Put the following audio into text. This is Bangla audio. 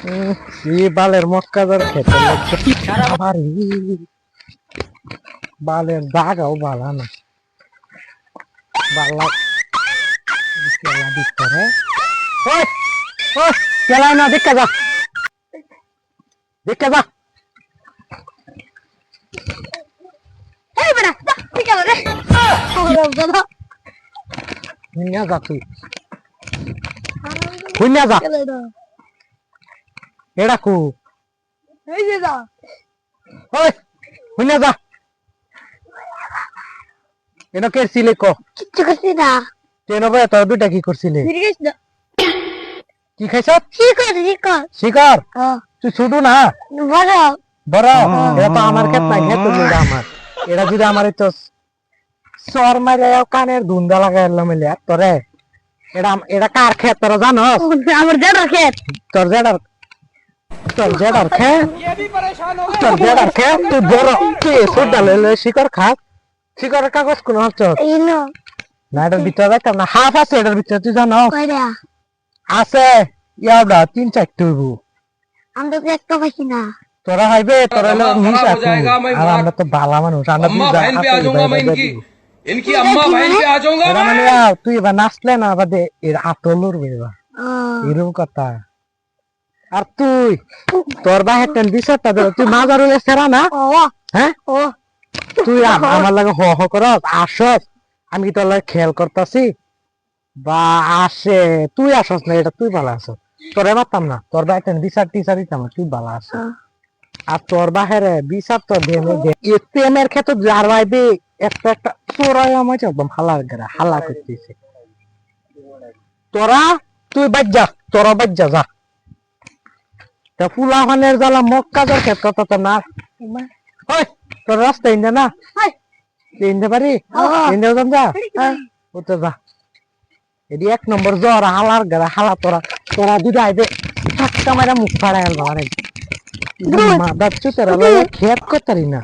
ये बालेर मक्का दर खेते আবার বালের দাগাও বালা না বালা কেলা দিতে রে ওই ওই কেলা না দেখা যা এই বড়া ঠিক আছে রে ওরে দাদা হুইনা যা তুই হুইনা যা এডা কো এই যে যা ওই হুইনা যা এনো কেরছিলে কো কিচ্ছু করছি না তেনো ভাই তো দুটা কি করছিলে ফিরিস না কি খাইছ শিকর শিকার হ্যাঁ তুই ছোট না বড় বড় এটা তো আমার ক্ষেত নাই ক্ষেত তো আমার এটা যদি আমার তো সর মারে কানের ধুন্দা লাগাইলাম মিলে তোরে এটা এটা কার ক্ষেত তোরা জানোস আমার জেডার ক্ষেত তোর জেডার ক্ষেত তোর জেডার ক্ষেত তুই বড় তুই এসব ডালে শিকার খাস শিকারের কাগজ কোন হচ্ছে এই নো না এটার ভিতরে রাখতাম না হাফ আছে এটার ভিতরে তুই জানো কয়টা আছে ইয়াটা 3-4 টুইব আমরা তো একটা পাইছি না তোরা হইবে তোরা মিস আছে আর আমরা তো ভালো মানুষ আমরা अम्मा बहन पे आ जाऊंगा मैं इनकी अम्मा बहन पे आ जाऊंगा এরা মানে তুই এবার নাচলে না বাদে এর আতলুর বেবা এরকম কথা আর তুই তোর বাহে টেন দিছটা দে তুই মাজারুলে সেরা না ও হ্যাঁ ও তুই আমার লাগে হ হ করস আসস আমি কি তোর লাগে খেয়াল করতাছি বা আসে তুই আসস না এটা তুই ভালো আছস তোরে মারতাম না তোর বাহে টেন বিচার টিচার দিতাম না, তুই ভালো আছস আর তোর বাহিরে বিচার তো দে এর ক্ষেত্রে যার ভাইবে একটা একটা চোরাই আমার একদম হালা করতেছে তোরা তুই তোরা বাজ্জা যা তা ফুলাহানের জ্বালা মক্কাদের ক্ষেত কথা তো না ওই তোর রাস্তা ইন্দে না ইন্দে পারি ইন্দে যা ও তো যা এদি 1 নম্বর জ্বর হালা তোরা দুটো আইবে ধাক্কা মারা মুখ ফাড়ায় আলবা রে মাদার চুতেরা খেত করতারি না